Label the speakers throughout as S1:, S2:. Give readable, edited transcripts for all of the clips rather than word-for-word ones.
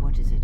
S1: What is it?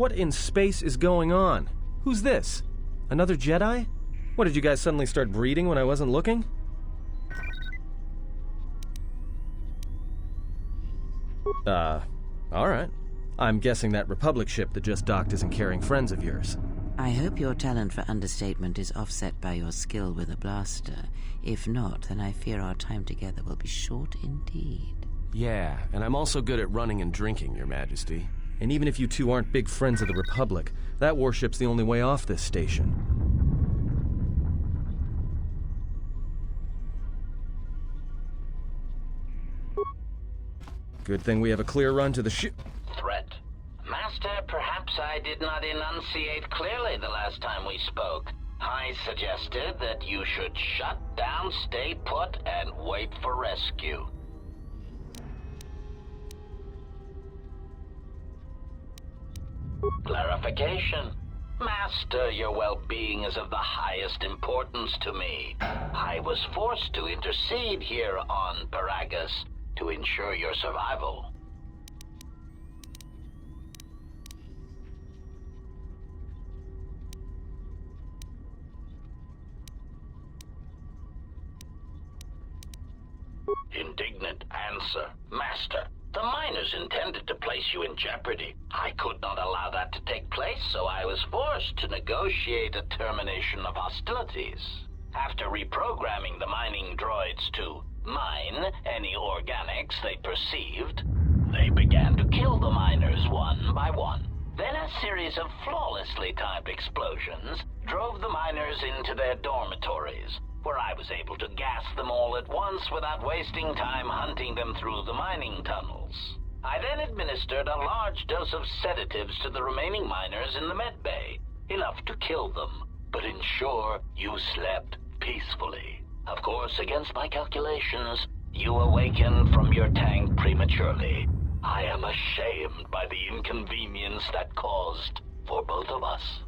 S2: What in space is going on? Who's this? Another Jedi? What, did you guys suddenly start breeding when I wasn't looking? Alright. I'm guessing that Republic ship that just docked isn't carrying friends of yours.
S1: I hope your talent for understatement is offset by your skill with a blaster. If not, then I fear our time together will be short indeed.
S2: Yeah, and I'm also good at running and drinking, Your Majesty. And even if you two aren't big friends of the Republic, that warship's the only way off this station. Good thing we have a clear run to the ship.
S3: Threat. Master, perhaps I did not enunciate clearly the last time we spoke. I suggested that you should shut down, stay put, and wait for rescue. Clarification. Master, your well-being is of the highest importance to me. I was forced to intercede here on Peragus to ensure your survival. Indignant answer. Master, The miners intended to place you in jeopardy. I could not allow that to take place, so I was forced to negotiate a termination of hostilities. After reprogramming the mining droids to mine any organics they perceived, they began to kill the miners one by one. Then a series of flawlessly timed explosions drove the miners into their dormitories, where I was able to gas them all at once without wasting time hunting them through the mining tunnels. I then administered a large dose of sedatives to the remaining miners in the med bay, enough to kill them, but ensure you slept peacefully. Of course, against my calculations, you awakened from your tank prematurely. I am ashamed by the inconvenience that caused for both of us.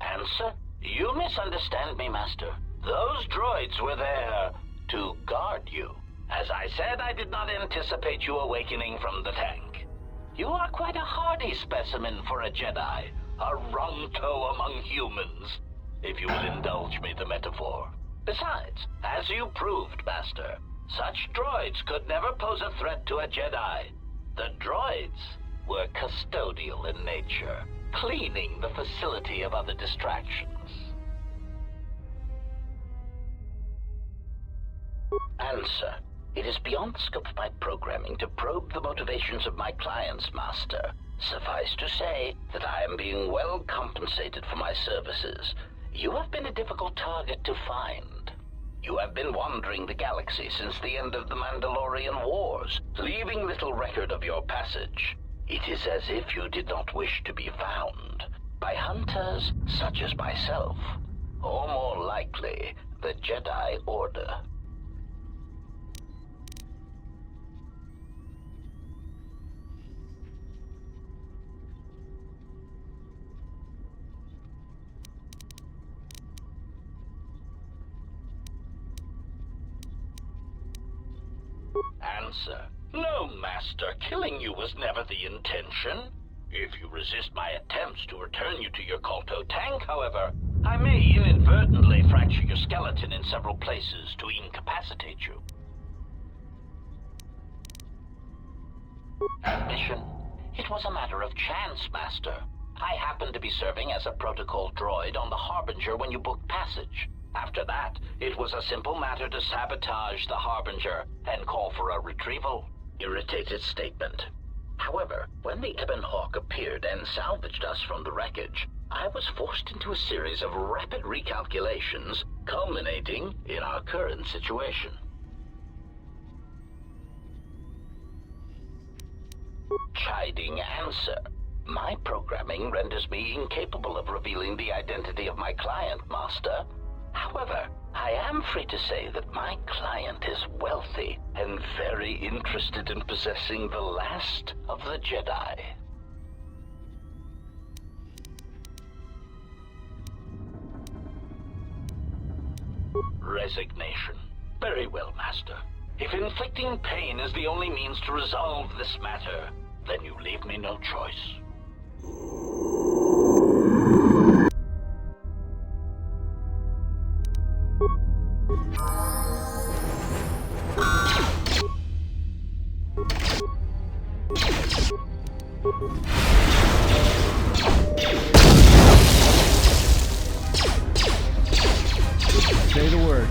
S3: Answer? You misunderstand me, Master. Those droids were there to guard you. As I said, I did not anticipate you awakening from the tank. You are quite a hardy specimen for a Jedi, a Ronto among humans, if you will indulge me the metaphor. Besides, as you proved, Master, such droids could never pose a threat to a Jedi. The droids were custodial in nature, cleaning the facility of other distractions. Answer. It is beyond the scope of my programming to probe the motivations of my clients, Master. Suffice to say that I am being well compensated for my services. You have been a difficult target to find. You have been wandering the galaxy since the end of the Mandalorian Wars, leaving little record of your passage. It is as if you did not wish to be found by hunters such as myself, or more likely, the Jedi Order. Answer. No, Master. Killing you was never the intention. If you resist my attempts to return you to your KOTOR tank, however, I may inadvertently fracture your skeleton in several places to incapacitate you. Mission? It was a matter of chance, Master. I happened to be serving as a protocol droid on the Harbinger when you booked passage. After that, it was a simple matter to sabotage the Harbinger and call for a retrieval. Irritated statement. However, when the Ebon Hawk appeared and salvaged us from the wreckage, I was forced into a series of rapid recalculations, culminating in our current situation. Chiding answer. My programming renders me incapable of revealing the identity of my client, Master. However, I am free to say that my client is wealthy and very interested in possessing the last of the Jedi. Resignation. Very well, Master. If inflicting pain is the only means to resolve this matter, then you leave me no choice.
S2: Say the word.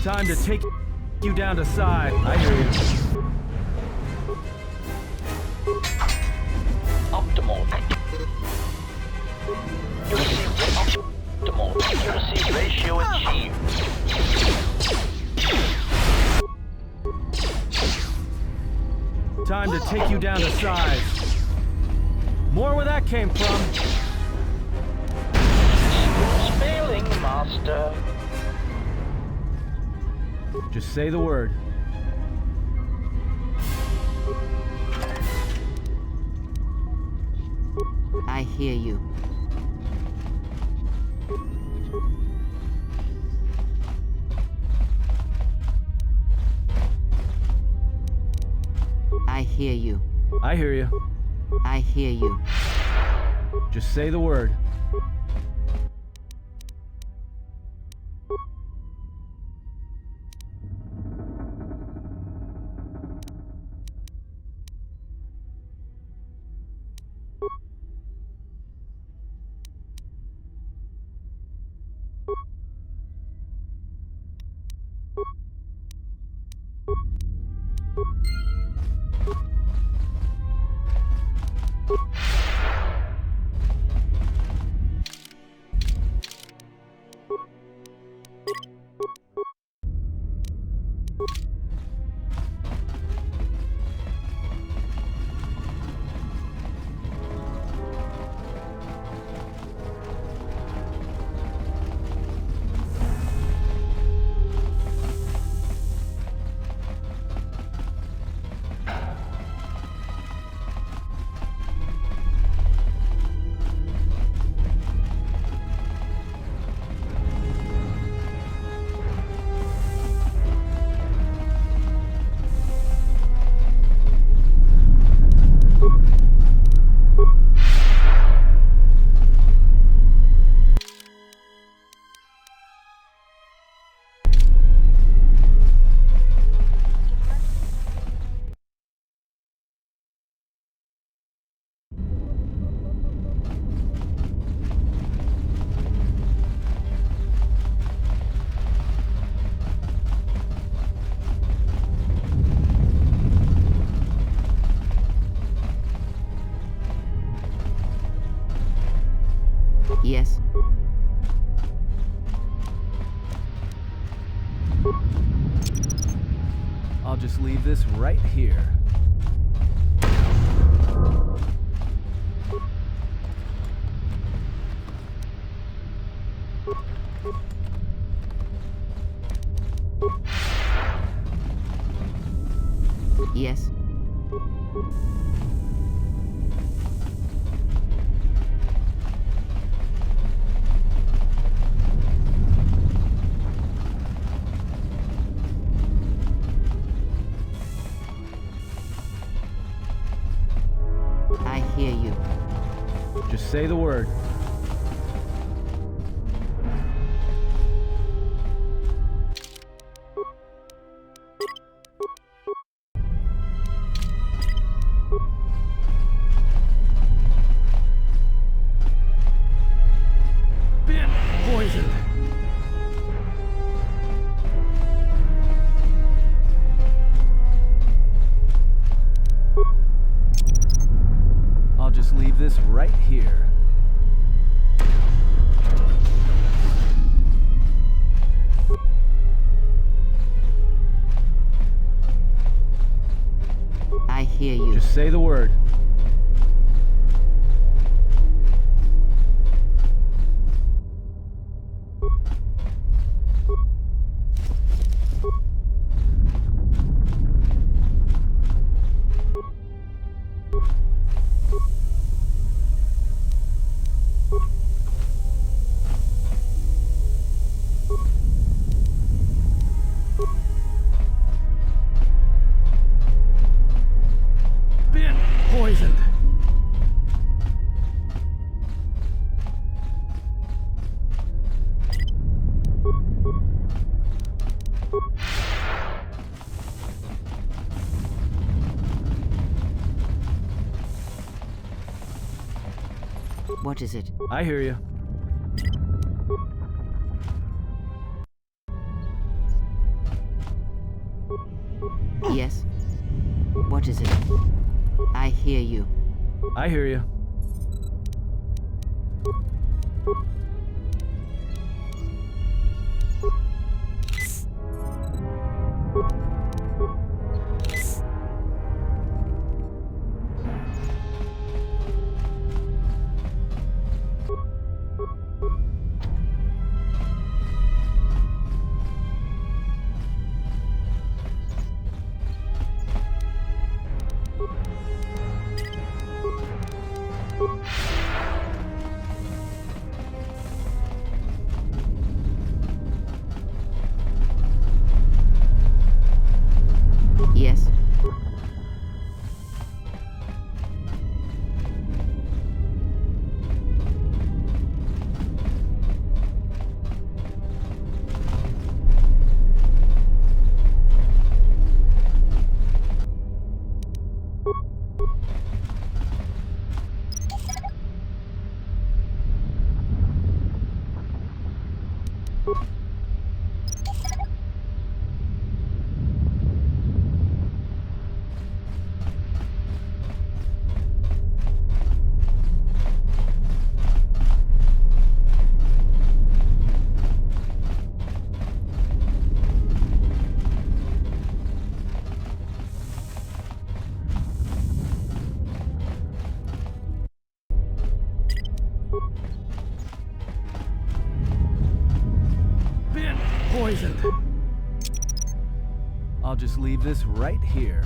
S2: Time to take you down to size. I hear you.
S3: Optimal. Optimal accuracy ratio achieved.
S2: Time to take you down to size. More where that came from.
S3: It's failing, Master.
S2: Just say the word.
S1: I hear you. I hear you.
S2: I hear you.
S1: I hear you.
S2: Just say the word.
S1: Yes.
S2: I'll just leave this right here.
S1: Yes. I hear you.
S2: Just say the word. Been poisoned. I'll just leave this right here.
S1: I hear you.
S2: Just say the word. Been poisoned.
S1: What is it?
S2: I hear you.
S1: Yes? What is it? I hear you.
S2: I hear you.
S1: Yes?
S2: Been poisoned. I'll just leave this right here.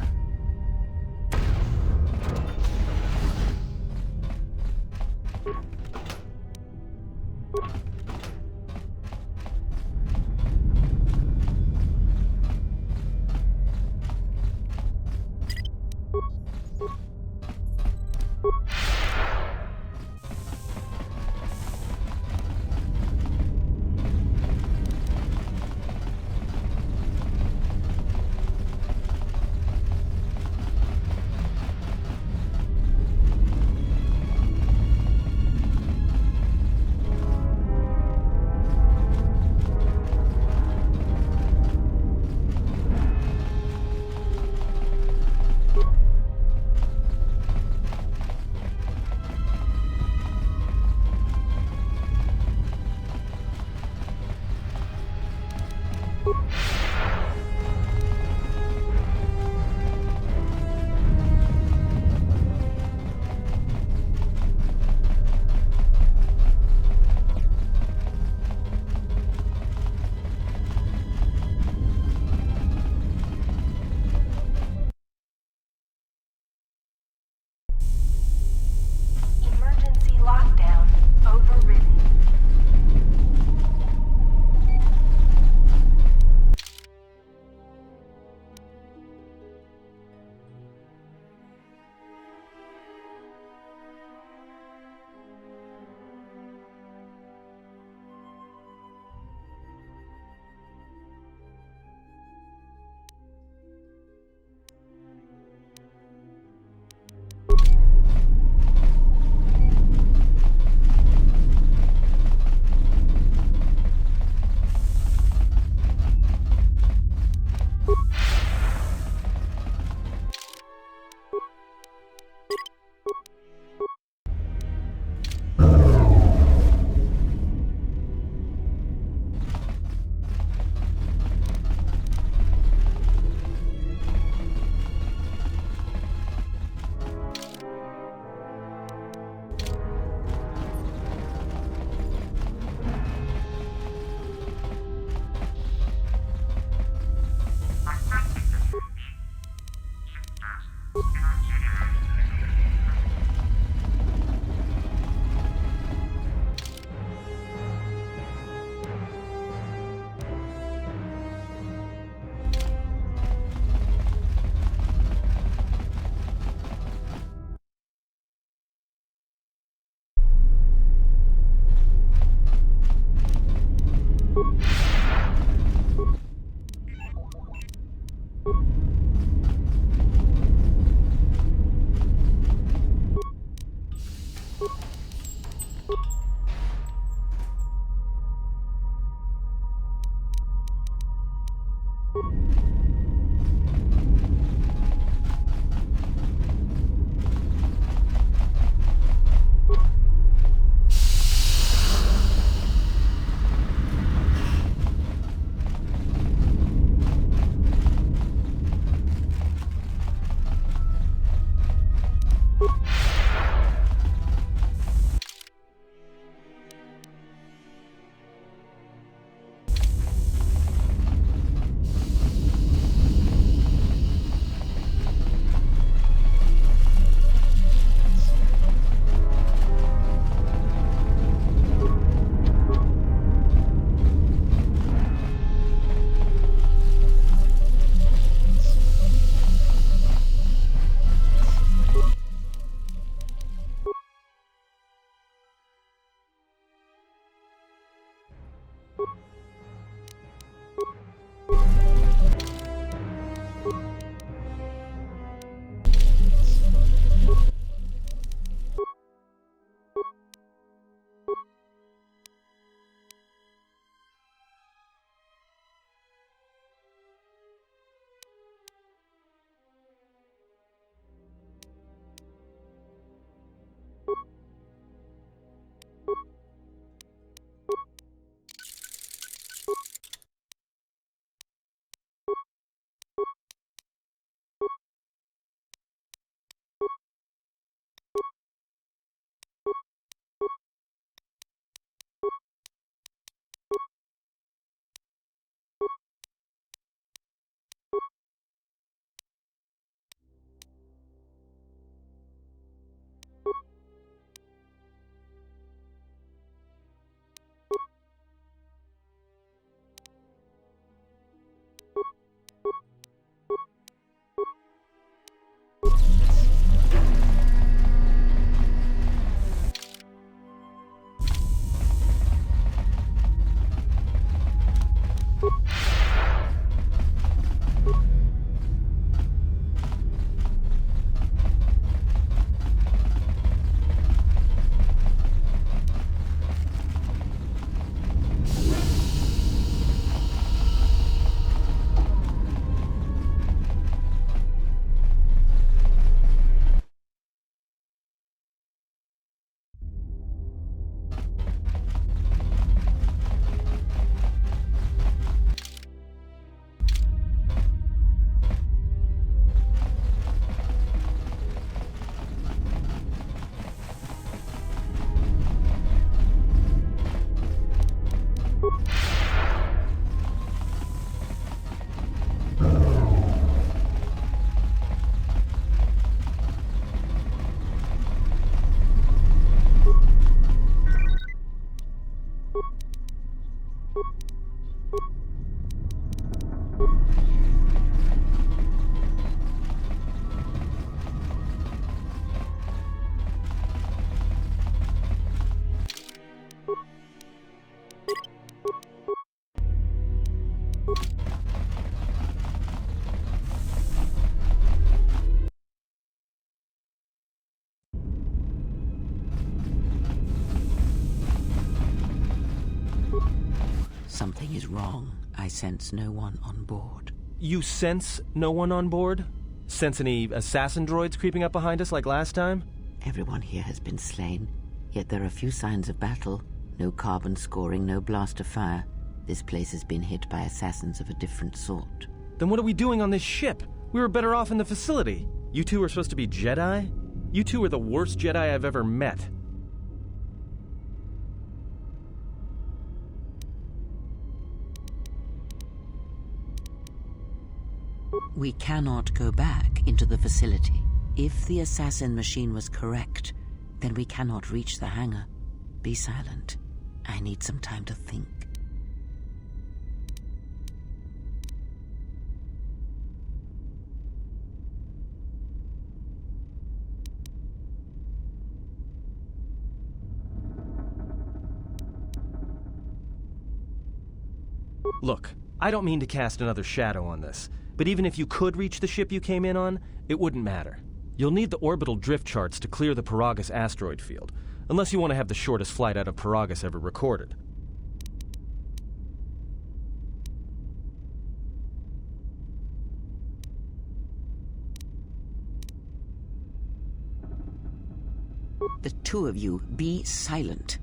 S1: Something is wrong. I sense no one on board.
S2: You sense no one on board? Sense any assassin droids creeping up behind us like last time?
S1: Everyone here has been slain, yet there are few signs of battle. No carbon scoring, no blast of fire. This place has been hit by assassins of a different sort.
S2: Then what are we doing on this ship? We were better off in the facility. You two are supposed to be Jedi? You two are the worst Jedi I've ever met.
S1: We cannot go back into the facility. If the assassin machine was correct, then we cannot reach the hangar. Be silent. I need some time to think.
S2: Look, I don't mean to cast another shadow on this, but even if you could reach the ship you came in on, it wouldn't matter. You'll need the orbital drift charts to clear the Peragus asteroid field, unless you want to have the shortest flight out of Peragus ever recorded.
S1: The two of you, be silent.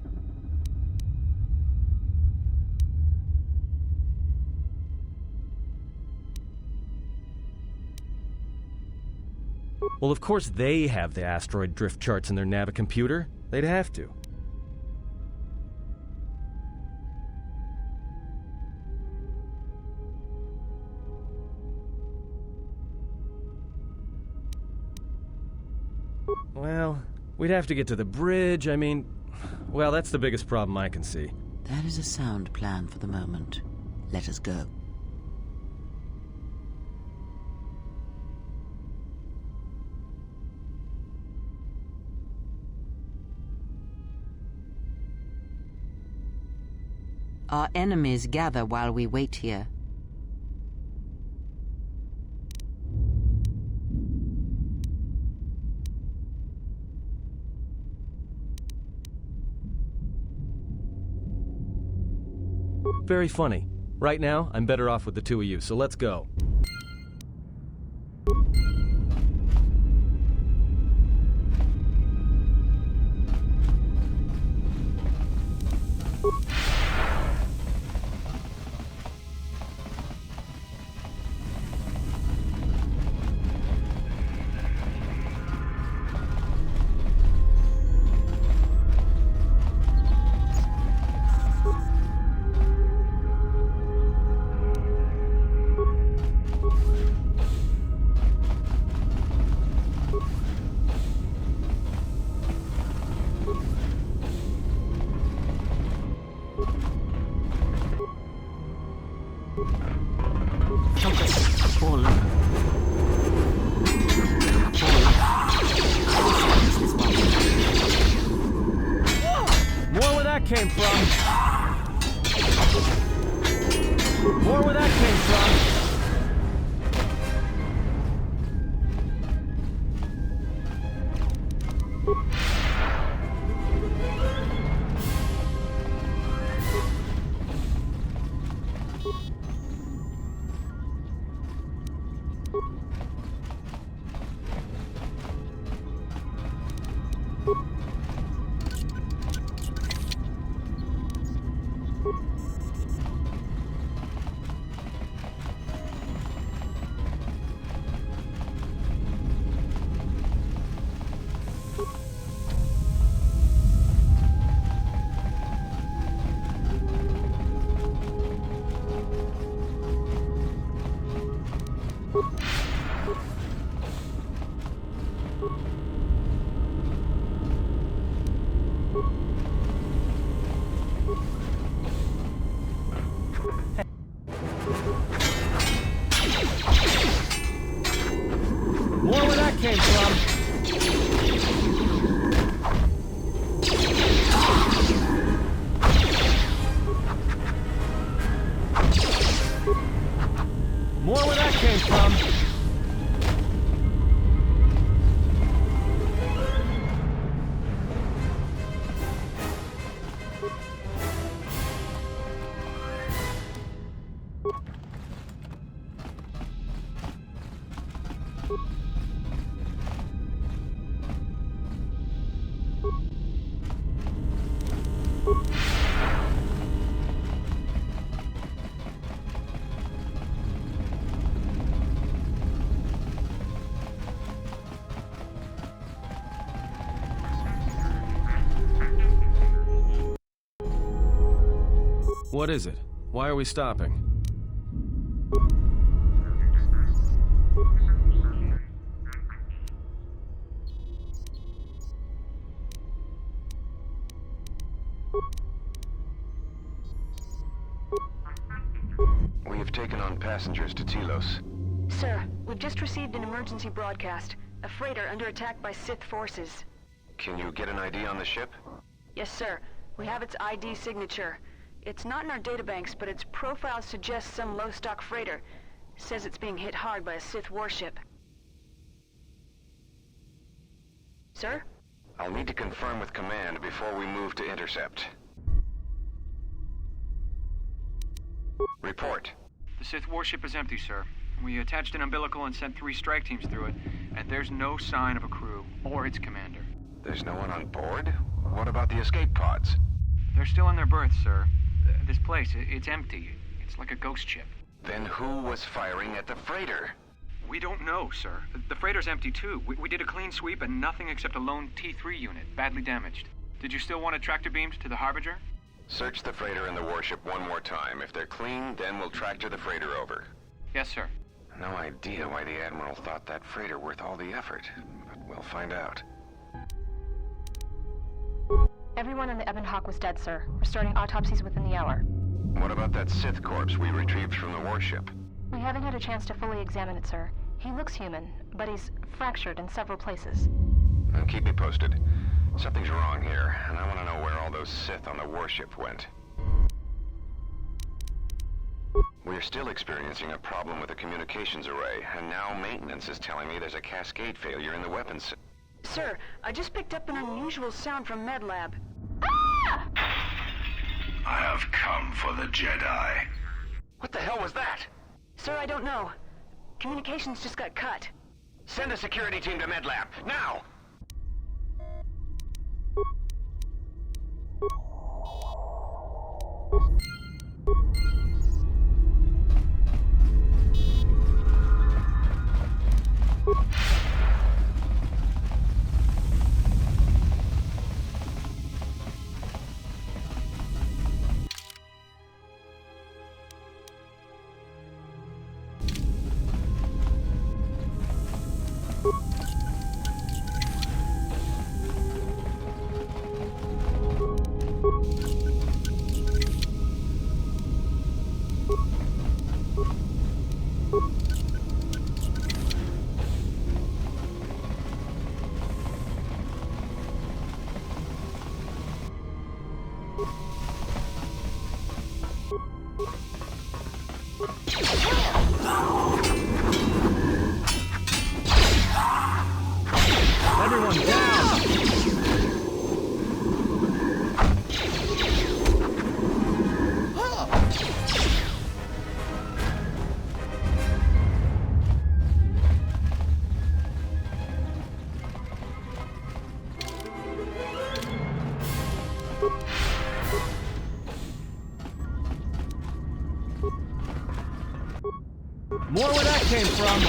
S2: Well, of course they have the asteroid drift charts in their Navicomputer. They'd have to. Well, we'd have to get to the bridge. I mean, well, that's the biggest problem I can see.
S1: That is a sound plan for the moment. Let us go. Our enemies gather while we wait here.
S2: Very funny. Right now, I'm better off with the two of you, so let's go. Came from. More where that came from. What is it? Why are we stopping?
S4: We have taken on passengers to Telos.
S5: Sir, we've just received an emergency broadcast. A freighter under attack by Sith forces.
S4: Can you get an ID on the ship?
S5: Yes, sir. We have its ID signature. It's not in our databanks, but its profile suggests some low-stock freighter. Says it's being hit hard by a Sith warship. Sir?
S4: I'll need to confirm with command before we move to intercept. Report.
S6: The Sith warship is empty, sir. We attached an umbilical and sent 3 strike teams through it, and there's no sign of a crew or its commander.
S4: There's no one on board? What about the escape pods?
S6: They're still in their berths, sir. This place, it's empty. It's like a ghost ship.
S4: Then who was firing at the freighter?
S6: We don't know, sir. The freighter's empty, too. We did a clean sweep and nothing except a lone T3 unit, badly damaged. Did you still want tractor beams to the harbinger?
S4: Search the freighter and the warship one more time. If they're clean, then we'll tractor the freighter over.
S6: Yes, sir.
S4: No idea why the Admiral thought that freighter worth all the effort, but we'll find out.
S7: Everyone on the Ebon Hawk was dead, sir. We're starting autopsies within the hour.
S4: What about that Sith corpse we retrieved from the warship?
S7: We haven't had a chance to fully examine it, sir. He looks human, but he's fractured in several places.
S4: Keep me posted. Something's wrong here, and I want to know where all those Sith on the warship went. We're still experiencing a problem with the communications array, and now maintenance is telling me there's a cascade failure in the weapons.
S5: Sir, I just picked up an unusual sound from MedLab.
S8: I have come for the Jedi.
S4: What the hell was that?
S5: Sir, I don't know. Communications just got cut.
S4: Send a security team to MedLab, now!
S2: Everyone down! More where that came from!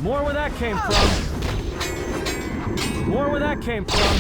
S2: More where that came from! More where that came from!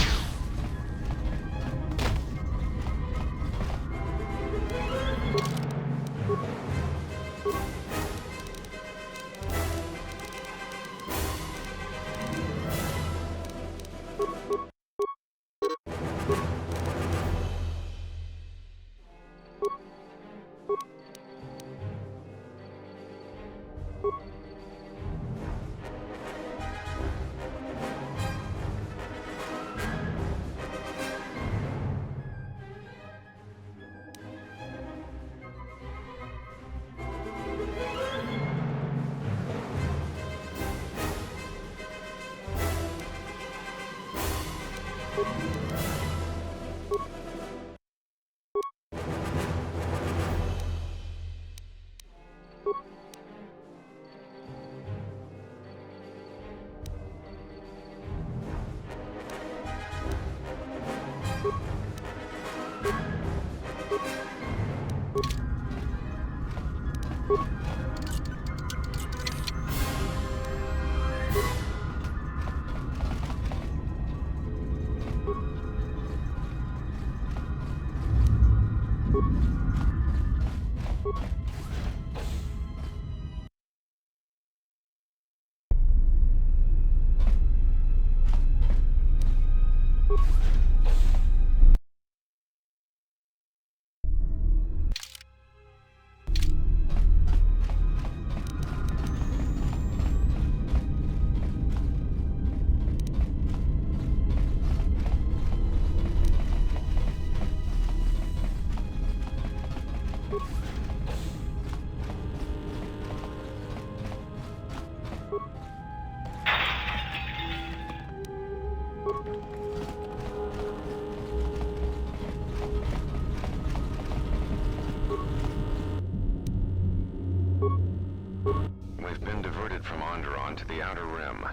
S4: We've been diverted from Onderon to the Outer Rim.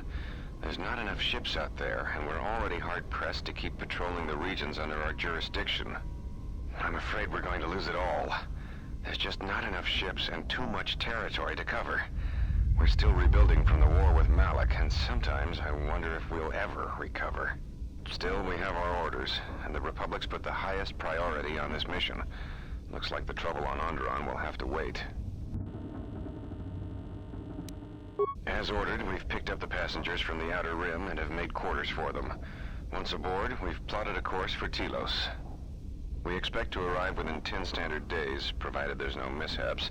S4: There's not enough ships out there, and we're already hard-pressed to keep patrolling the regions under our jurisdiction. I'm afraid we're going to lose it all. There's just not enough ships and too much territory to cover. We're still rebuilding from the war with Malik, and sometimes I wonder if we'll ever recover. Still, we have our orders, and the Republic's put the highest priority on this mission. Looks like the trouble on Onderon will have to wait. As ordered, we've picked up the passengers from the Outer Rim and have made quarters for them. Once aboard, we've plotted a course for Telos. We expect to arrive within 10 standard days, provided there's no mishaps.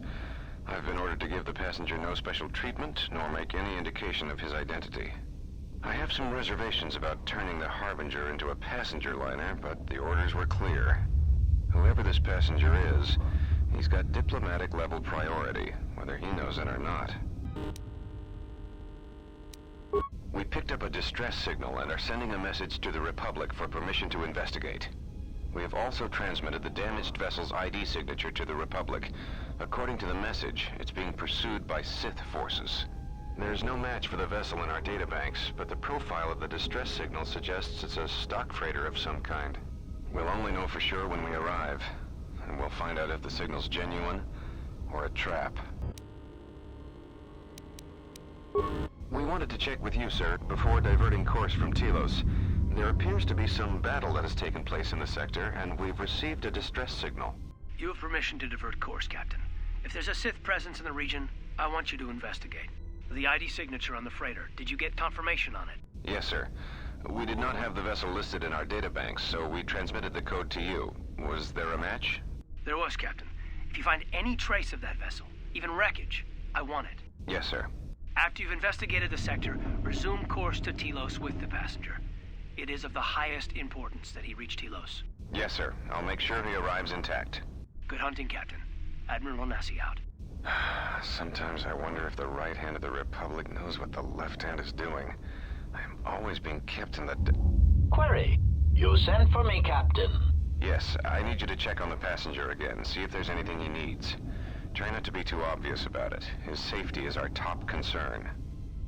S4: I've been ordered to give the passenger no special treatment, nor make any indication of his identity. I have some reservations about turning the Harbinger into a passenger liner, but the orders were clear. Whoever this passenger is, he's got diplomatic level priority, whether he knows it or not. We picked up a distress signal and are sending a message to the Republic for permission to investigate. We have also transmitted the damaged vessel's ID signature to the Republic. According to the message, it's being pursued by Sith forces. There's no match for the vessel in our databanks, but the profile of the distress signal suggests it's a stock freighter of some kind. We'll only know for sure when we arrive, and we'll find out if the signal's genuine or a trap. We wanted to check with you, sir, before diverting course from Telos. There appears to be some battle that has taken place in the sector, and we've received a distress signal.
S9: You have permission to divert course, Captain. If there's a Sith presence in the region, I want you to investigate. The ID signature on the freighter, did you get confirmation on it?
S4: Yes, sir. We did not have the vessel listed in our databanks, so we transmitted the code to you. Was there a match?
S9: There was, Captain. If you find any trace of that vessel, even wreckage, I want it.
S4: Yes, sir.
S9: After you've investigated the sector, resume course to Telos with the passenger. It is of the highest importance that he reach Telos.
S4: Yes, sir. I'll make sure he arrives intact.
S9: Good hunting, Captain. Admiral Onasi out.
S4: Sometimes I wonder if the right hand of the Republic knows what the left hand is doing. I'm always being kept in the...
S3: Query. You sent for me, Captain.
S4: Yes, I need you to check on the passenger again, see if there's anything he needs. Try not to be too obvious about it. His safety is our top concern.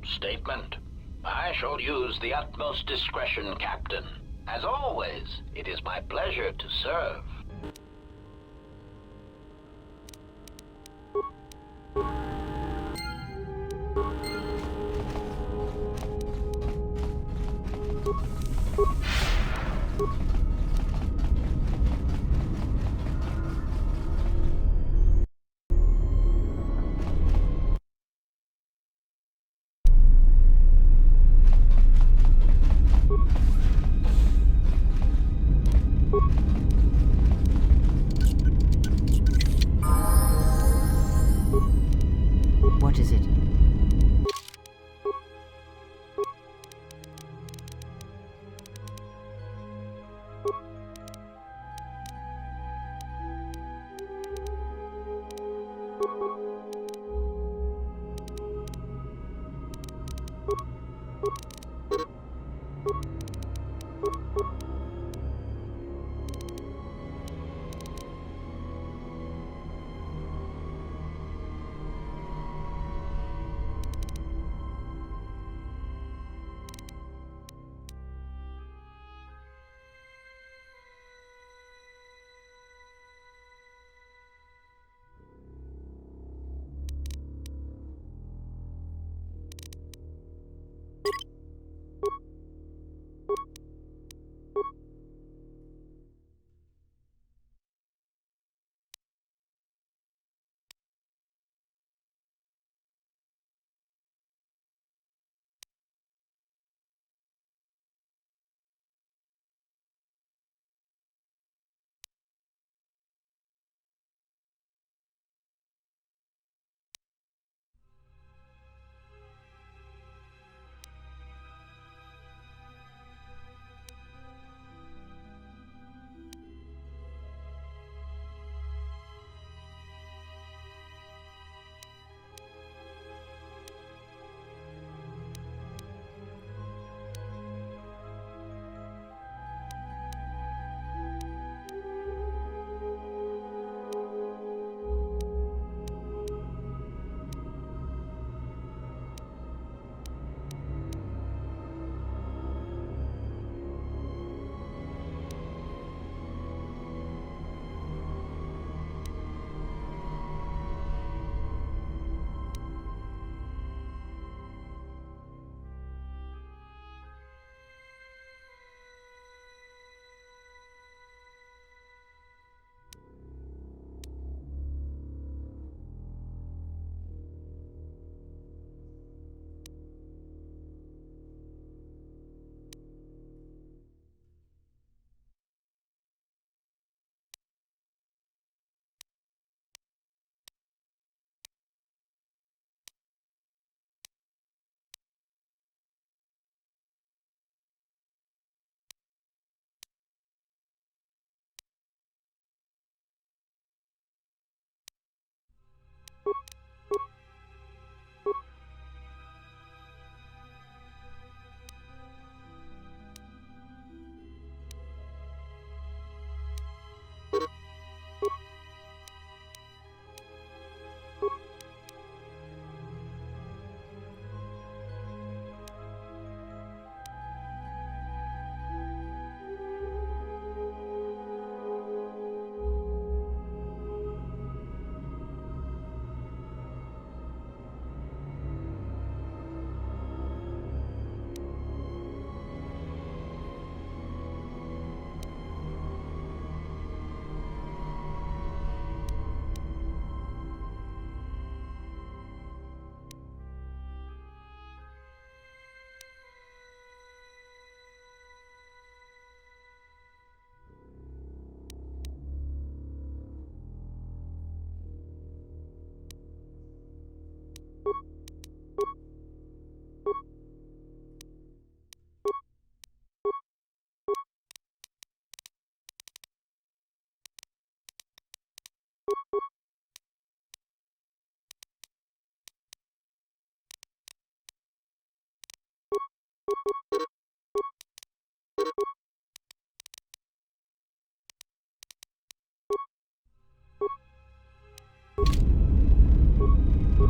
S3: Statement. I shall use the utmost discretion, Captain. As always, it is my pleasure to serve.
S1: What is it?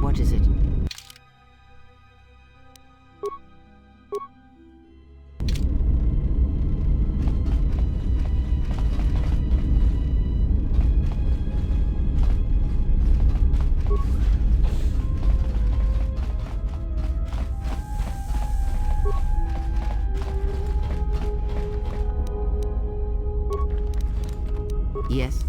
S1: What is it? Yes?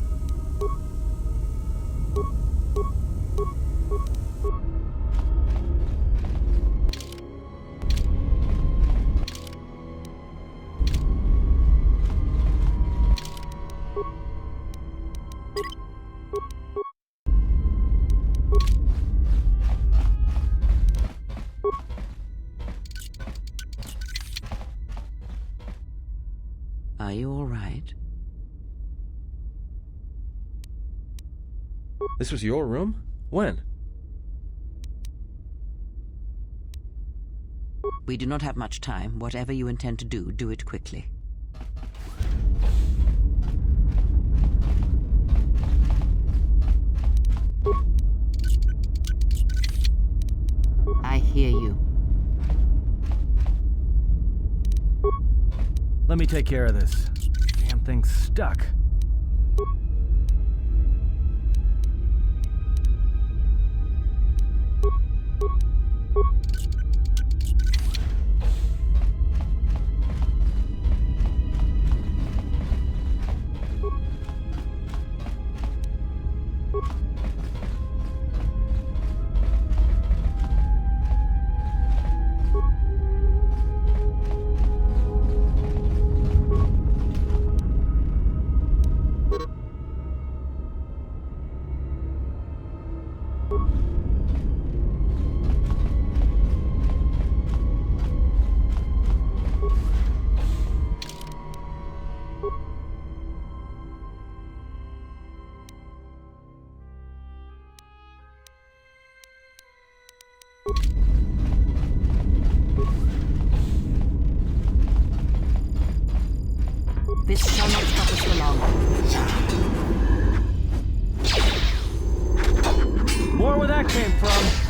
S1: Are you all right?
S2: This was your room? When?
S1: We do not have much time. Whatever you intend to do, do it quickly. I hear you.
S2: Let me take care of this. Damn thing's stuck.
S1: This shall not stop us for long.
S2: More where that came from.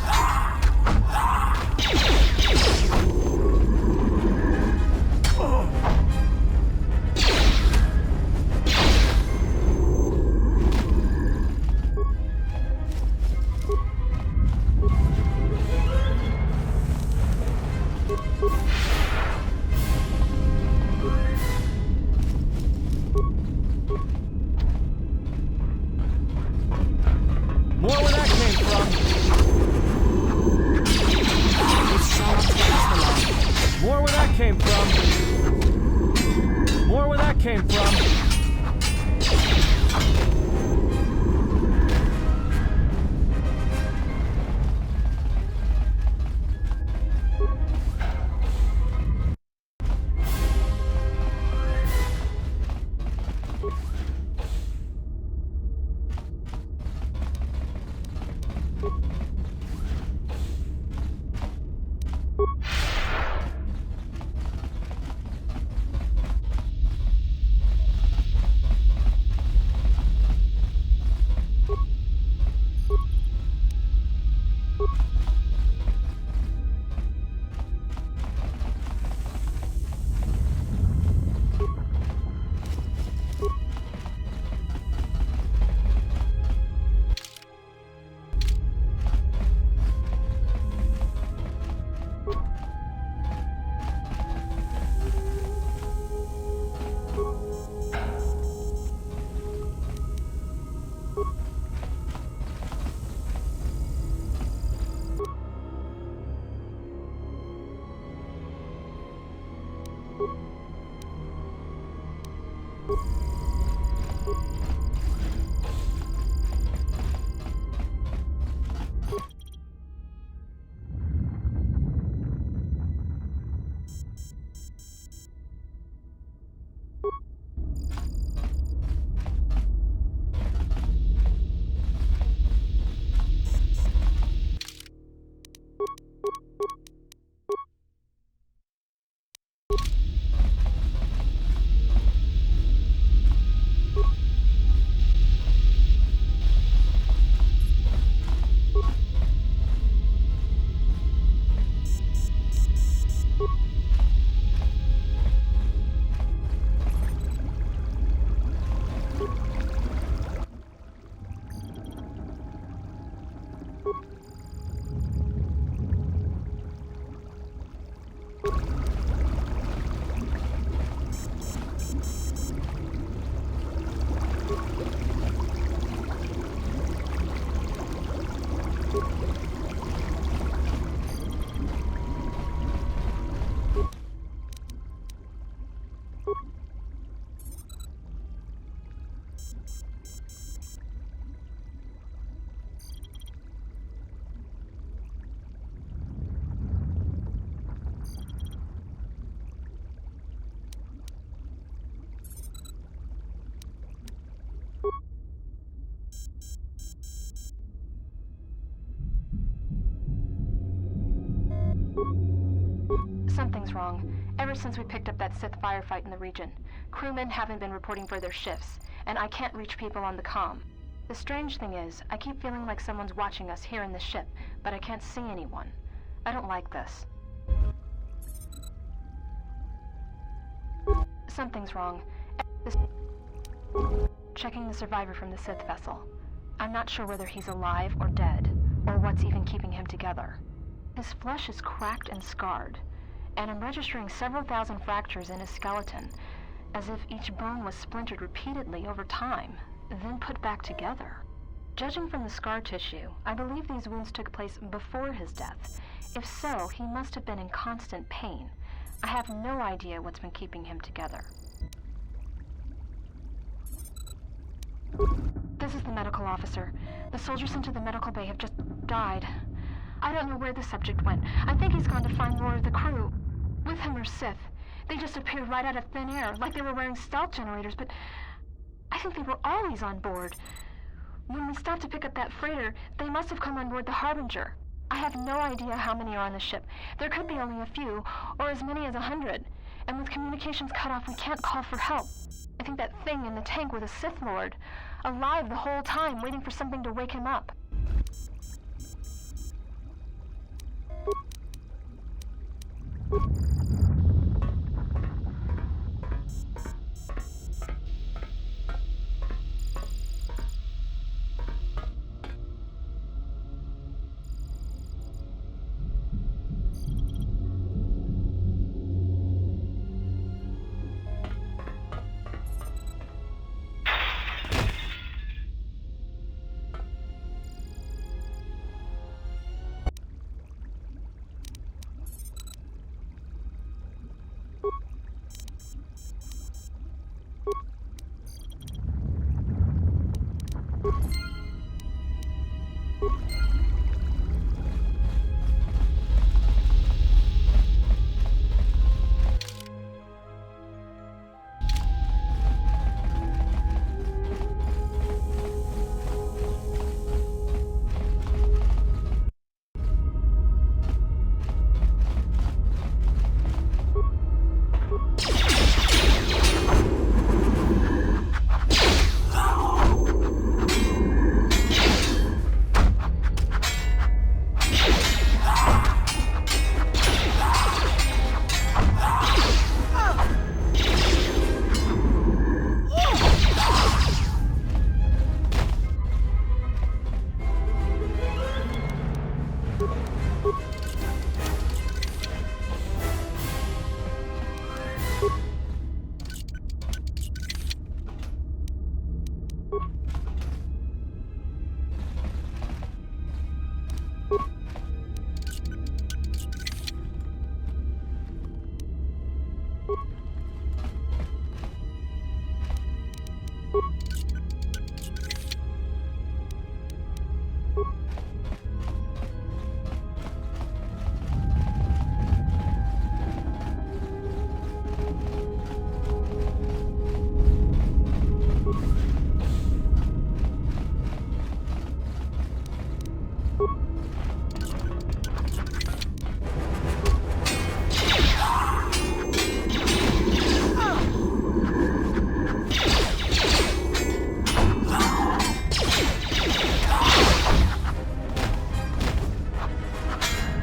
S7: wrong. Ever since we picked up that Sith firefight in the region, crewmen haven't been reporting for their shifts, and I can't reach people on the comm. The strange thing is, I keep feeling like someone's watching us here in the ship, but I can't see anyone. I don't like this. Something's wrong. Checking the survivor from the Sith vessel. I'm not sure whether he's alive or dead, or what's even keeping him together. His flesh is cracked and scarred, and I'm registering several thousand fractures in his skeleton, as if each bone was splintered repeatedly over time, then put back together. Judging from the scar tissue, I believe these wounds took place before his death. If so, he must have been in constant pain. I have no idea what's been keeping him together. This is the medical officer. The soldiers sent to the medical bay have just died. I don't know where the subject went. I think he's gone to find more of the crew. With him are Sith. They just appeared right out of thin air, like they were wearing stealth generators, but I think they were always on board. When we stopped to pick up that freighter, they must have come on board the Harbinger. I have no idea how many are on the ship. There could be only a few, or as many as 100. And with communications cut off, we can't call for help. I think that thing in the tank was a Sith Lord, alive the whole time, waiting for something to wake him up.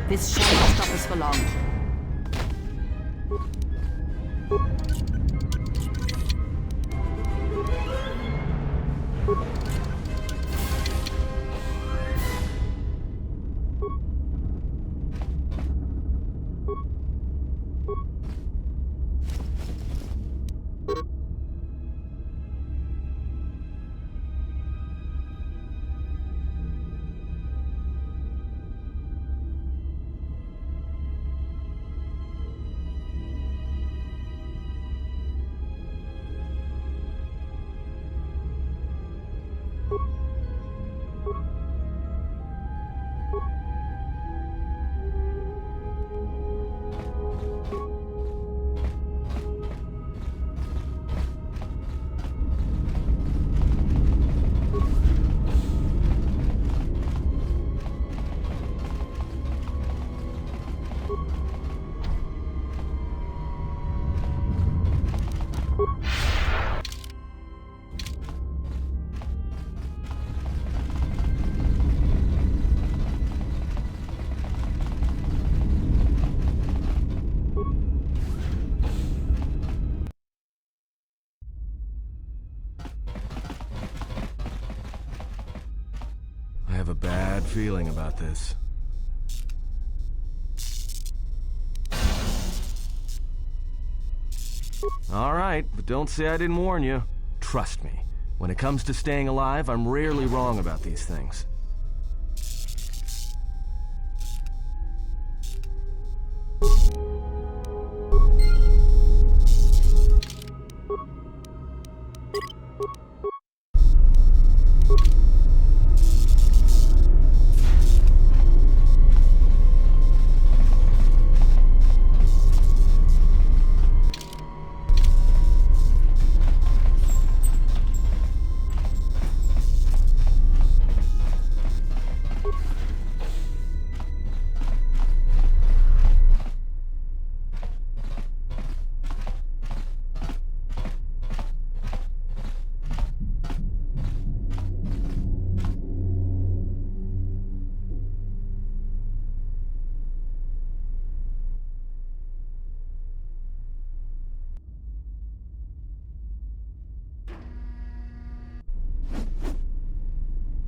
S1: This shall not stop us for long.
S2: have a bad feeling about this. All right, but don't say I didn't warn you. Trust me, when it comes to staying alive, I'm rarely wrong about these things.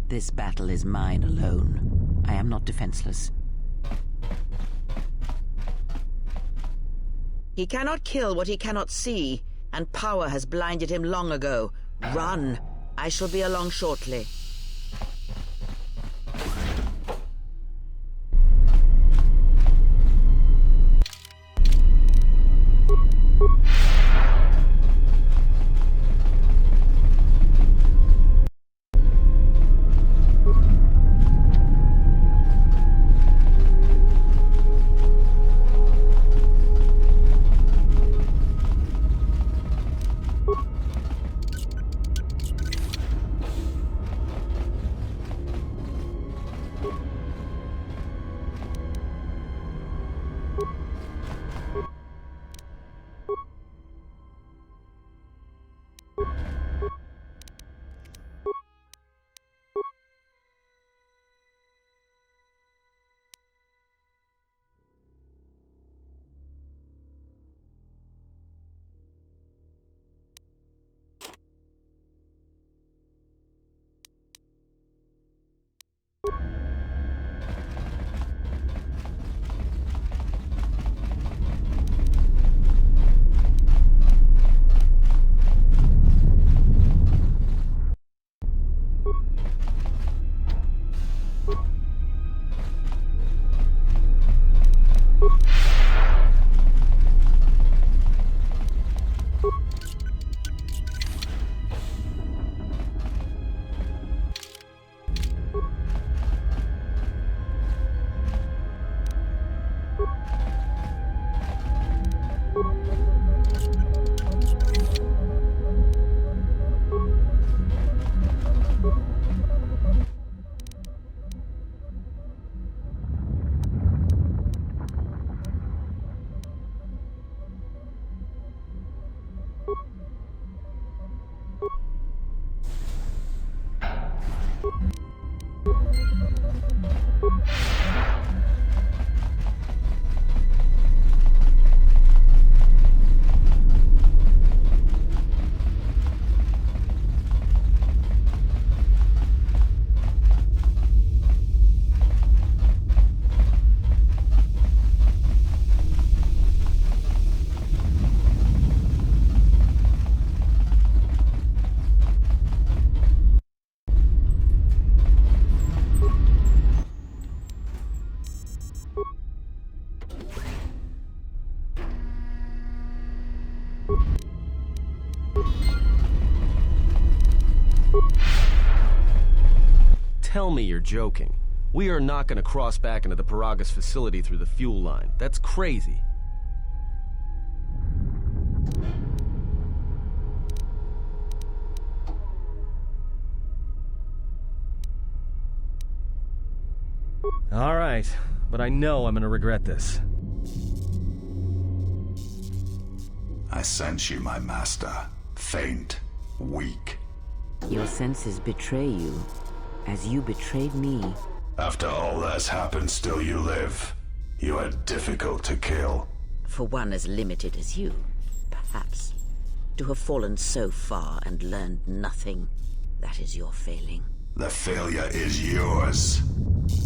S1: This battle is mine alone. I am not defenseless.
S10: He cannot kill what he cannot see, and power has blinded him long ago. Run! I shall be along shortly.
S2: Tell me you're joking. We are not going to cross back into the Peragus facility through the fuel line. That's crazy. All right, but I know I'm going to regret this.
S8: I sense you, my master. Faint, weak.
S1: Your senses betray you, as you betrayed me.
S8: After all that's happened, still you live. You are difficult to kill.
S10: For one as limited as you, perhaps. To have fallen so far and learned nothing, that is your failing.
S8: The failure is yours.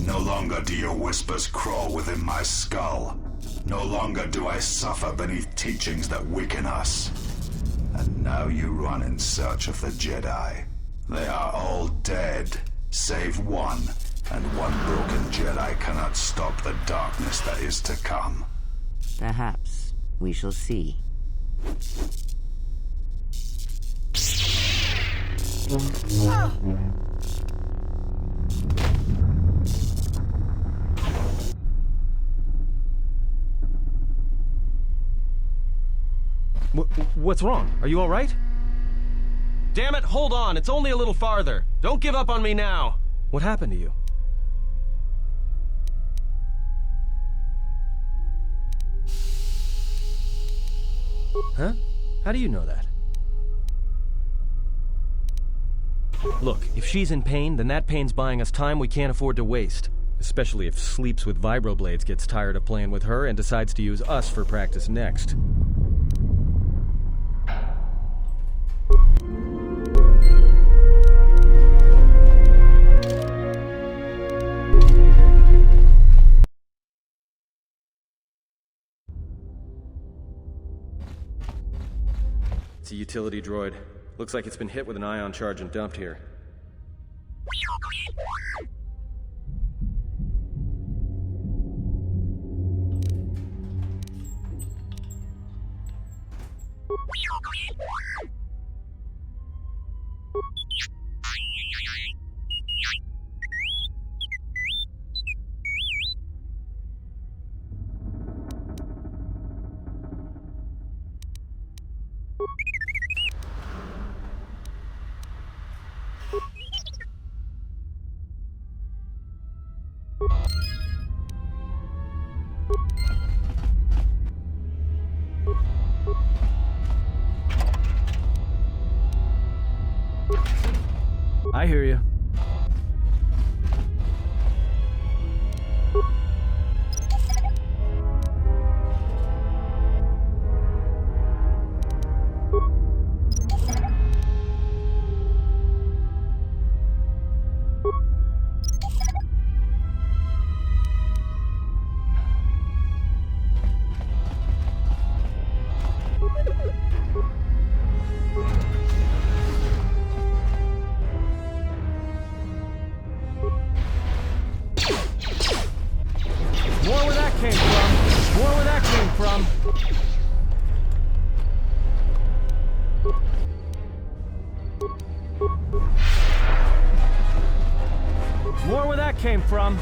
S8: No longer do your whispers crawl within my skull. No longer do I suffer beneath teachings that weaken us. And now you run in search of the Jedi. They are all dead, save one. And one broken Jedi cannot stop the darkness that is to come.
S1: Perhaps we shall see.
S2: What's wrong? Are you all right? Damn it, hold on. It's only a little farther. Don't give up on me now. What happened to you? Huh? How do you know that? Look, if she's in pain, then that pain's buying us time we can't afford to waste. Especially if Sleeps with Vibroblades gets tired of playing with her and decides to use us for practice next. It's a utility droid. Looks like it's been hit with an ion charge and dumped here. I hear you. More where that came from.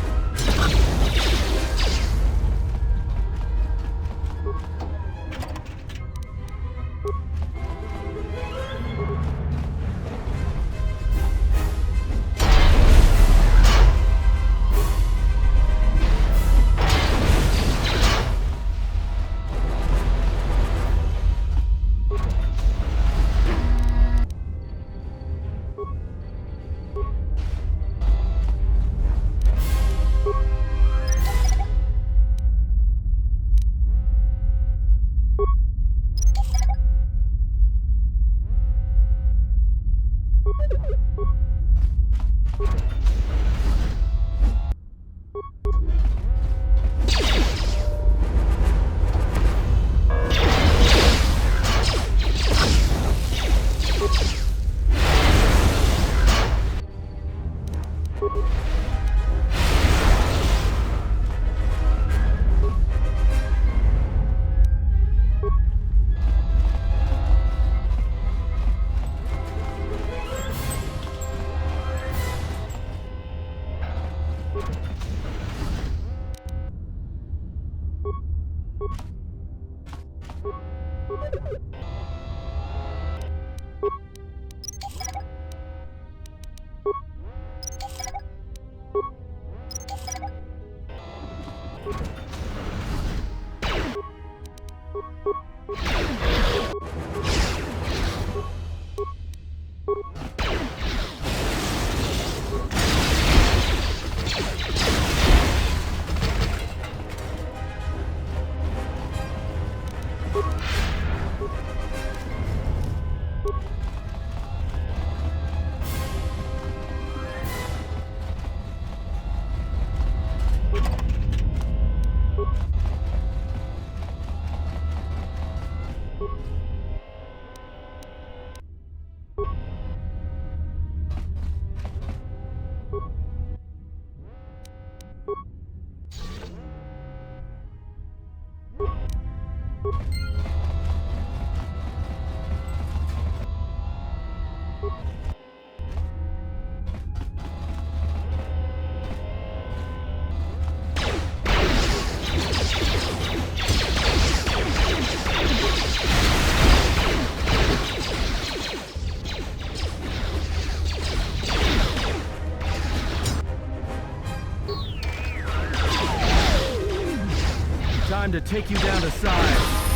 S2: Time to take you down to size.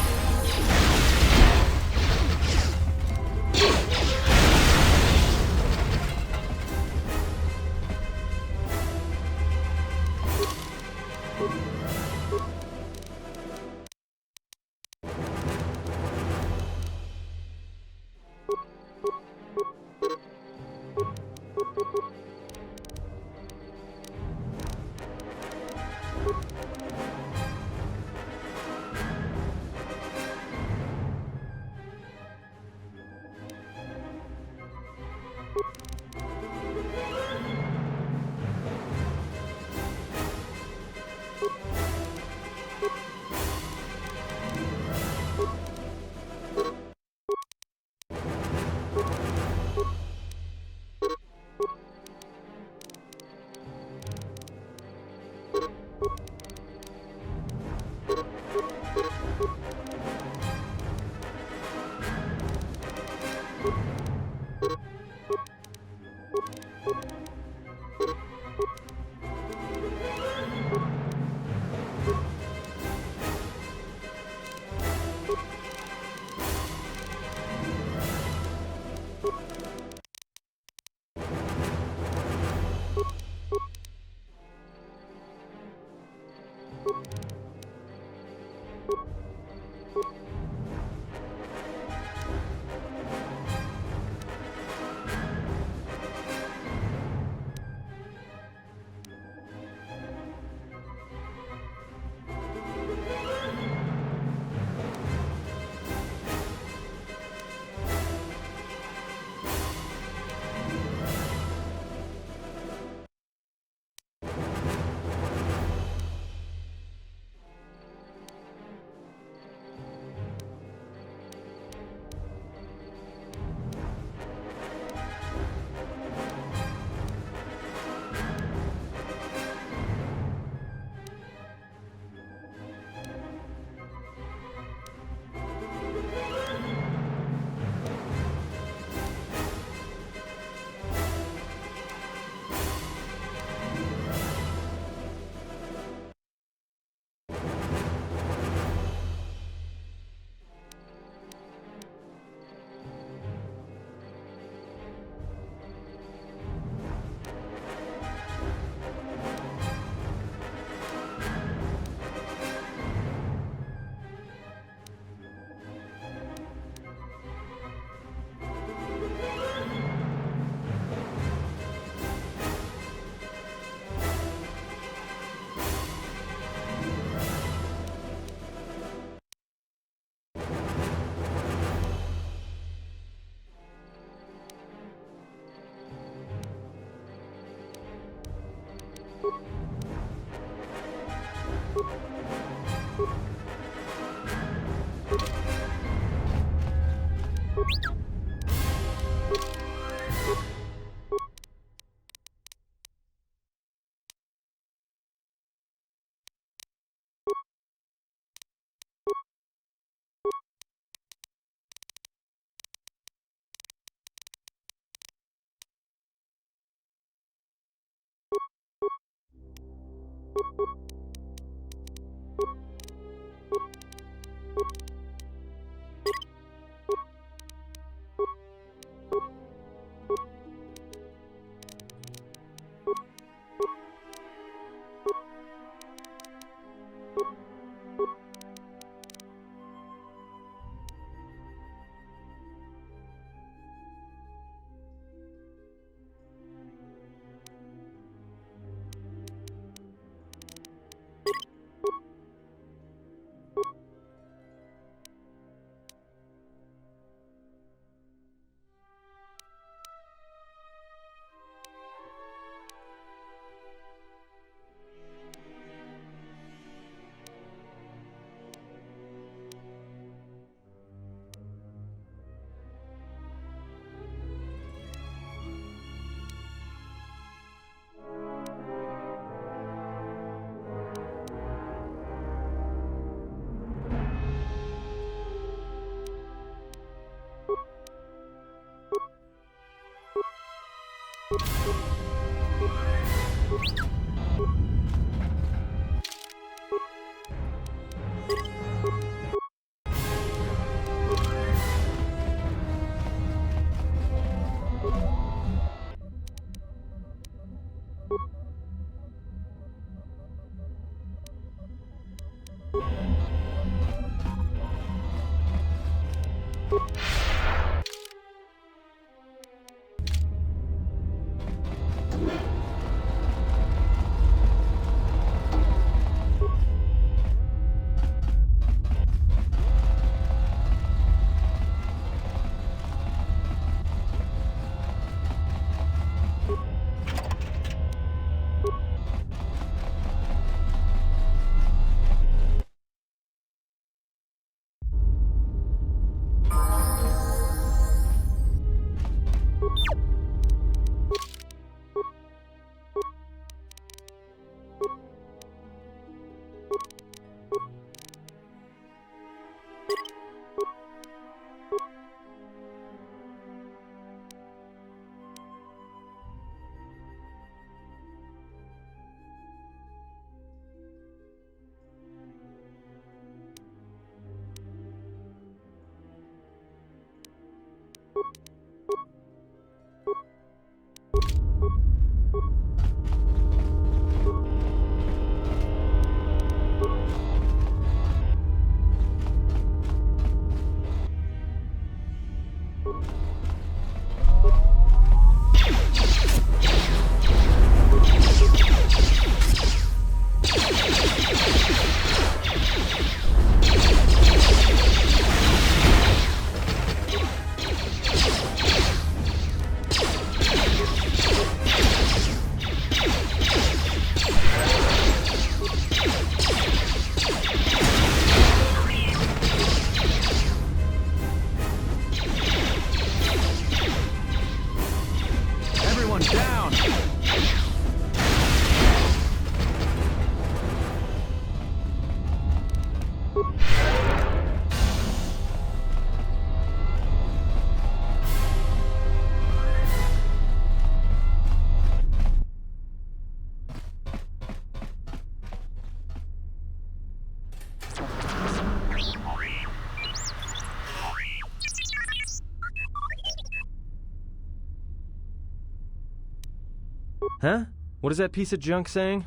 S2: Huh? What is that piece of junk saying?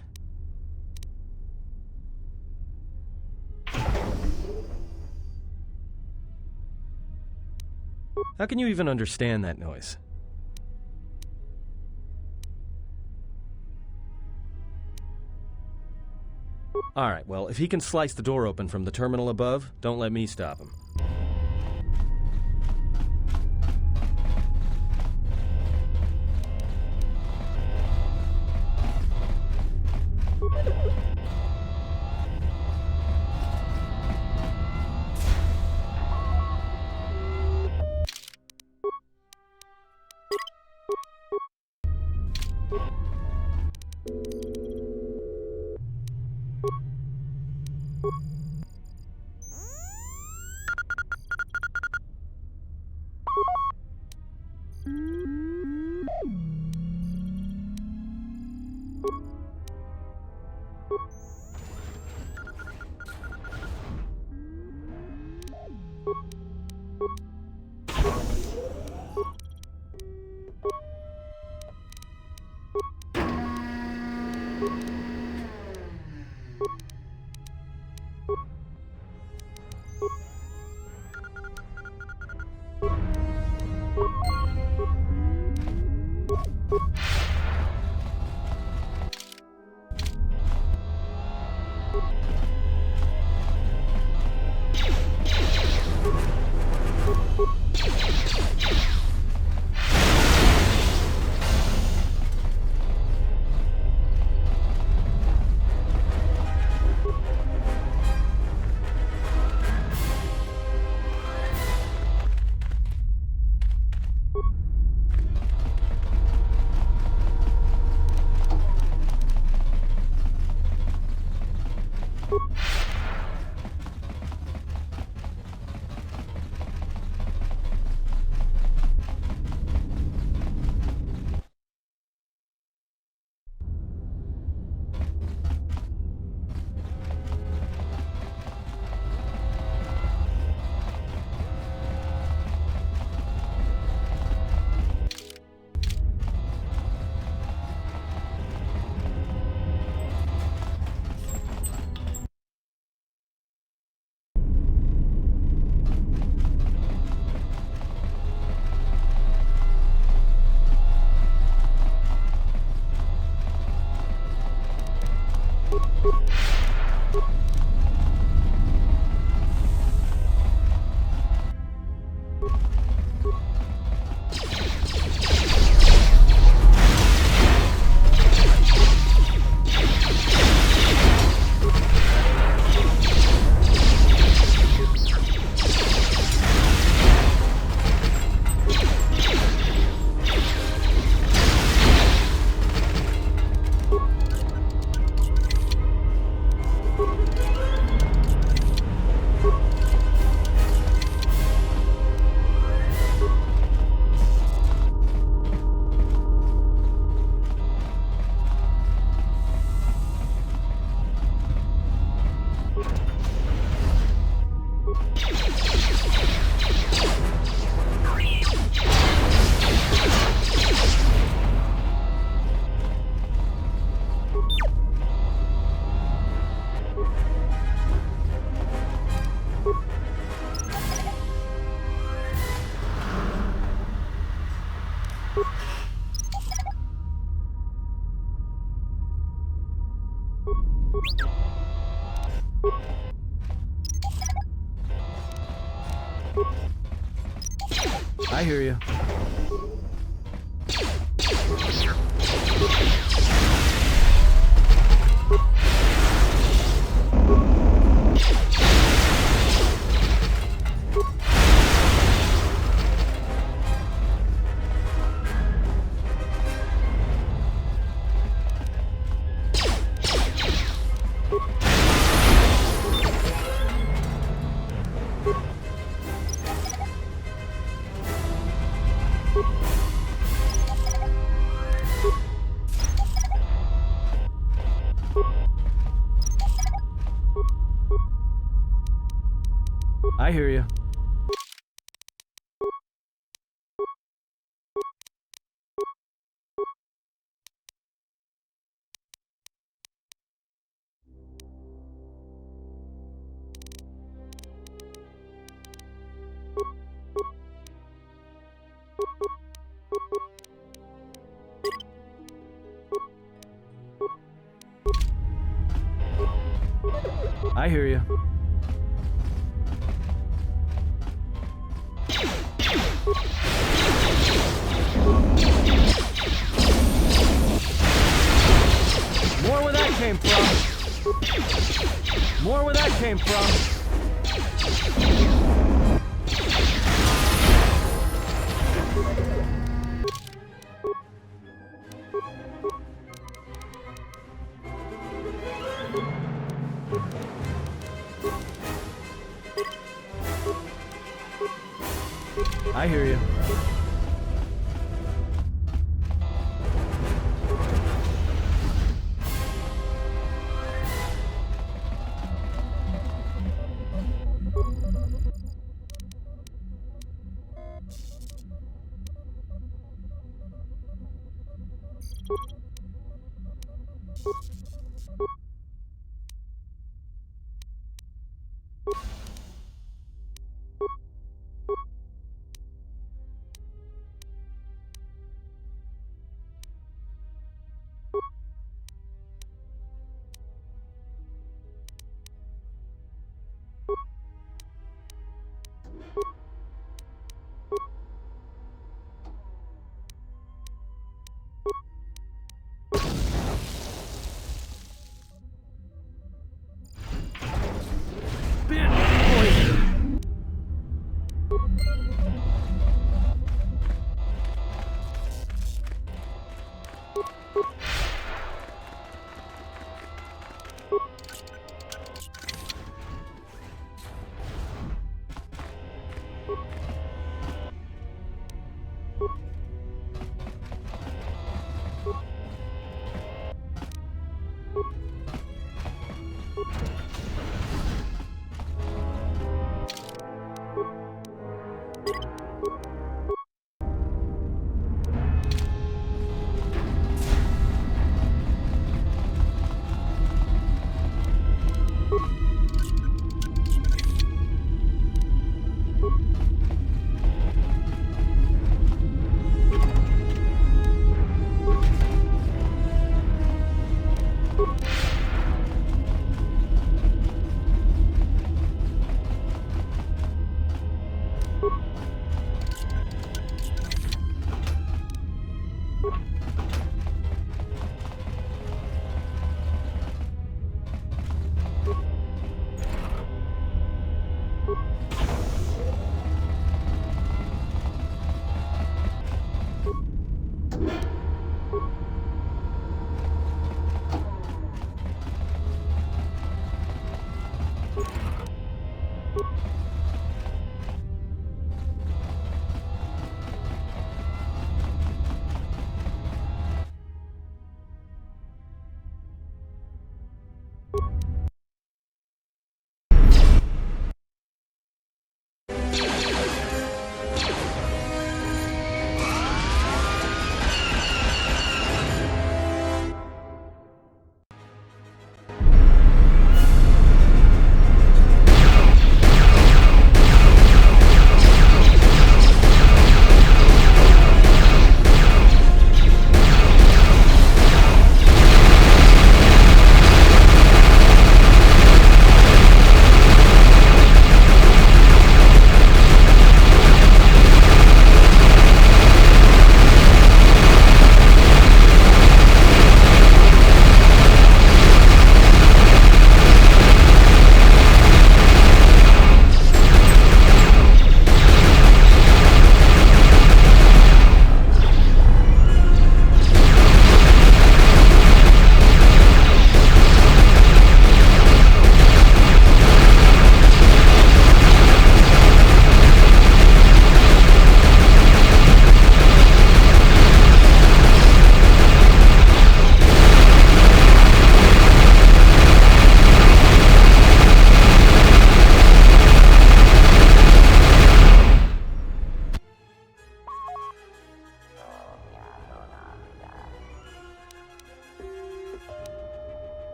S2: How can you even understand that noise? Alright, well, if he can slice the door open from the terminal above, don't let me stop him. I hear you. I hear you. I hear you. More where that came from. More where that came from. I hear you.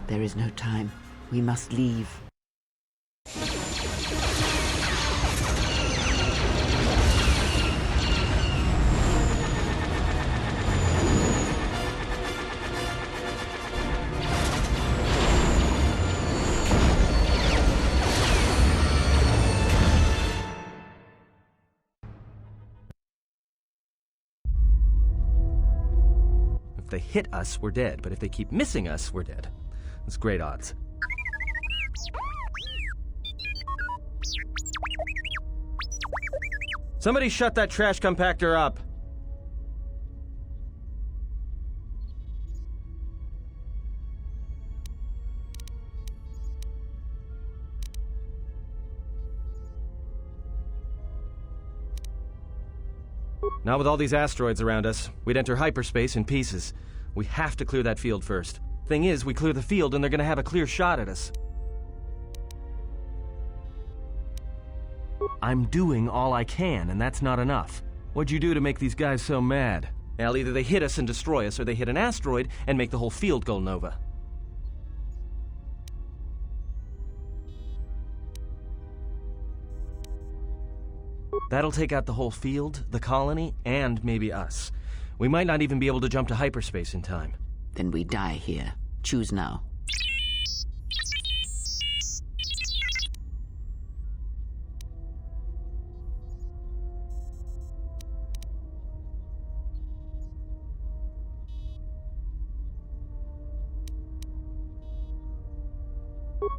S1: There is no time. We must leave.
S2: If they hit us, we're dead, but if they keep missing us, we're dead. That's great odds. Somebody shut that trash compactor up! Not with all these asteroids around us. We'd enter hyperspace in pieces. We have to clear that field first. Thing is, we clear the field and they're gonna have a clear shot at us. I'm doing all I can, and that's not enough. What'd you do to make these guys so mad? Well, either they hit us and destroy us, or they hit an asteroid and make the whole field go nova. That'll take out the whole field, the colony, and maybe us. We might not even be able to jump to hyperspace in time.
S1: Then we die here. Choose now.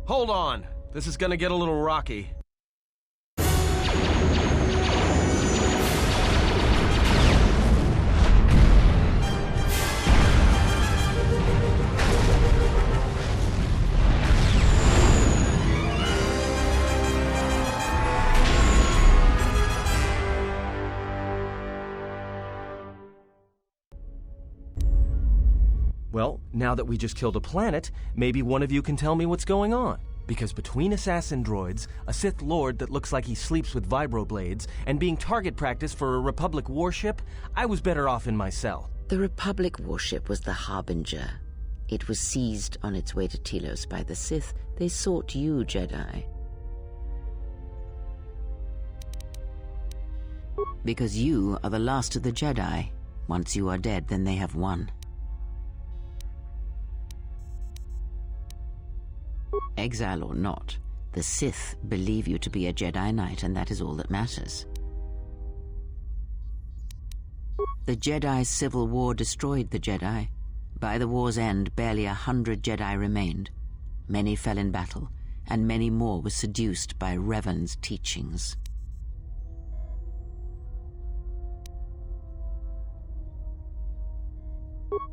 S2: Hold on! This is gonna get a little rocky. Well, now that we just killed a planet, maybe one of you can tell me what's going on. Because between assassin droids, a Sith Lord that looks like he sleeps with vibroblades, and being target practice for a Republic warship, I was better off in my cell.
S1: The Republic warship was the Harbinger. It was seized on its way to Telos by the Sith. They sought you, Jedi. Because you are the last of the Jedi. Once you are dead, then they have won. Exile or not, the Sith believe you to be a Jedi Knight, and that is all that matters. The Jedi Civil War destroyed the Jedi. By the war's end, barely 100 Jedi remained. Many fell in battle, and many more were seduced by Revan's teachings.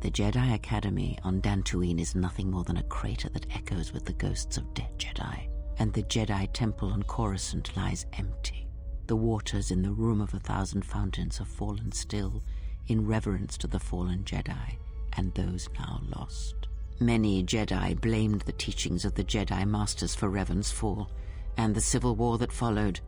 S1: The Jedi Academy on Dantooine is nothing more than a crater that echoes with the ghosts of dead Jedi. And the Jedi Temple on Coruscant lies empty. The waters in the Room of 1,000 Fountains have fallen still in reverence to the fallen Jedi and those now lost. Many Jedi blamed the teachings of the Jedi Masters for Revan's fall and the civil war that followed.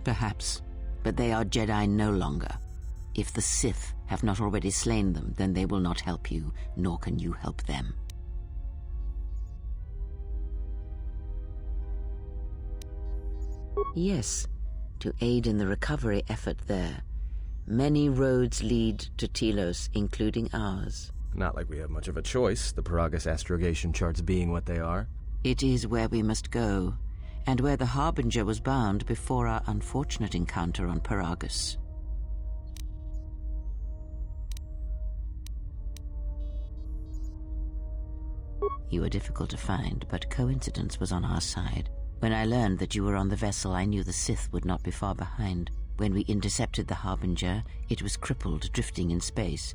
S1: Perhaps, but they are Jedi no longer. If the Sith have not already slain them, then they will not help you, nor can you help them. Yes, to aid in the recovery effort there. Many roads lead to Telos, including ours.
S2: Not like we have much of a choice, the Peragus astrogation charts being what they are.
S1: It is where we must go, and where the Harbinger was bound before our unfortunate encounter on Peragus. You were difficult to find, but coincidence was on our side. When I learned that you were on the vessel, I knew the Sith would not be far behind. When we intercepted the Harbinger, it was crippled, drifting in space.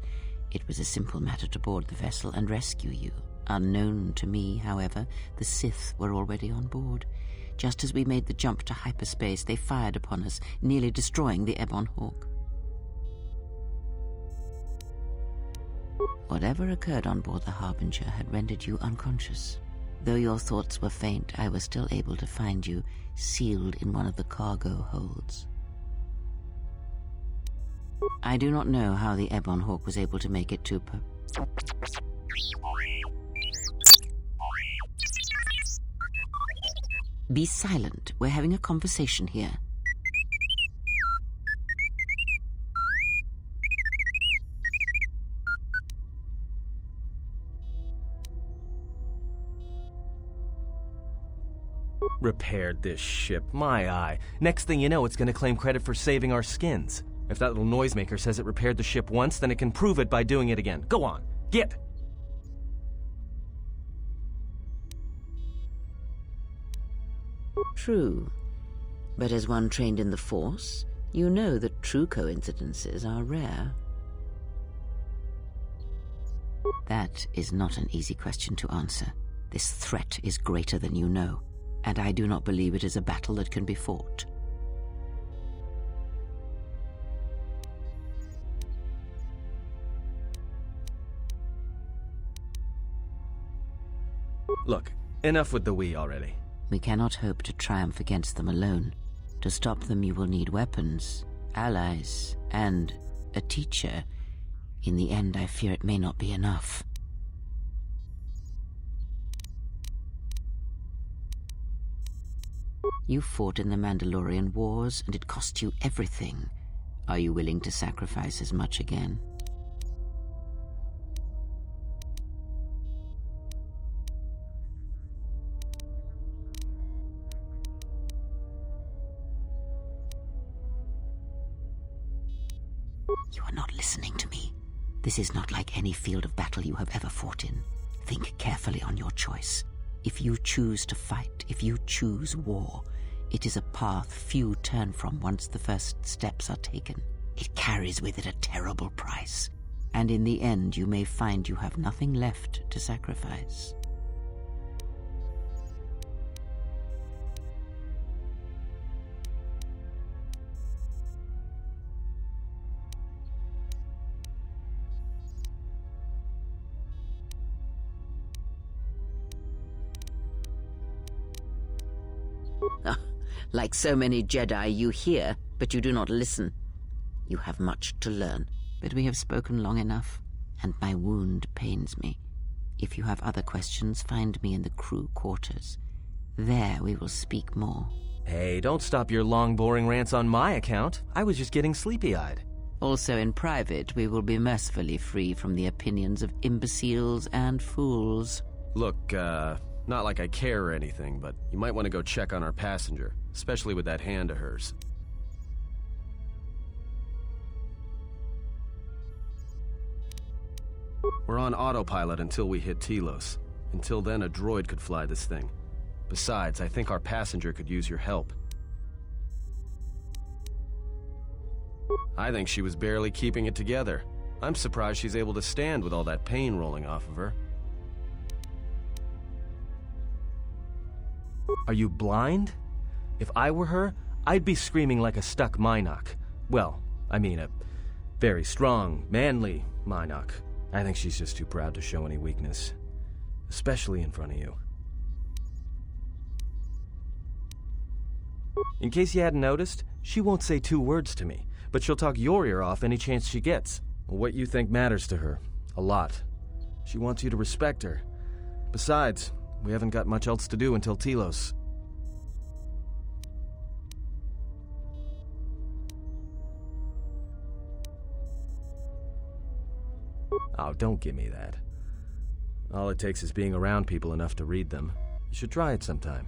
S1: It was a simple matter to board the vessel and rescue you. Unknown to me, however, the Sith were already on board. Just as we made the jump to hyperspace, they fired upon us, nearly destroying the Ebon Hawk. Whatever occurred on board the Harbinger had rendered you unconscious. Though your thoughts were faint, I was still able to find you, sealed in one of the cargo holds. I do not know how the Ebon Hawk was able to make it to Be silent. We're having a conversation here.
S2: Repaired this ship, my eye. Next thing you know, it's gonna claim credit for saving our skins. If that little noisemaker says it repaired the ship once, then it can prove it by doing it again. Go on, get!
S1: True. But as one trained in the Force, you know that true coincidences are rare. That is not an easy question to answer. This threat is greater than you know, and I do not believe it is a battle that can be fought.
S2: Look, enough with the we already.
S1: We cannot hope to triumph against them alone. To stop them, you will need weapons, allies, and a teacher. In the end, I fear it may not be enough. You fought in the Mandalorian Wars, and it cost you everything. Are you willing to sacrifice as much again? You are not listening to me. This is not like any field of battle you have ever fought in. Think carefully on your choice. If you choose to fight, if you choose war, it is a path few turn from once the first steps are taken. It carries with it a terrible price, and in the end you may find you have nothing left to sacrifice. Like so many Jedi, you hear, but you do not listen. You have much to learn, but we have spoken long enough, and my wound pains me. If you have other questions, find me in the crew quarters. There we will speak more.
S2: Hey, don't stop your long, boring rants on my account. I was just getting sleepy-eyed.
S1: Also in private, we will be mercifully free from the opinions of imbeciles and fools.
S2: Look, not like I care or anything, but you might want to go check on our passenger, especially with that hand of hers. We're on autopilot until we hit Telos. Until then, a droid could fly this thing. Besides, I think our passenger could use your help. I think she was barely keeping it together. I'm surprised she's able to stand with all that pain rolling off of her. Are you blind? If I were her, I'd be screaming like a stuck Mynock. Well, I mean a very strong, manly Mynock. I think she's just too proud to show any weakness. Especially in front of you. In case you hadn't noticed, she won't say 2 words to me, but she'll talk your ear off any chance she gets. What you think matters to her. A lot. She wants you to respect her. Besides, we haven't got much else to do until Telos. Oh, don't give me that. All it takes is being around people enough to read them. You should try it sometime.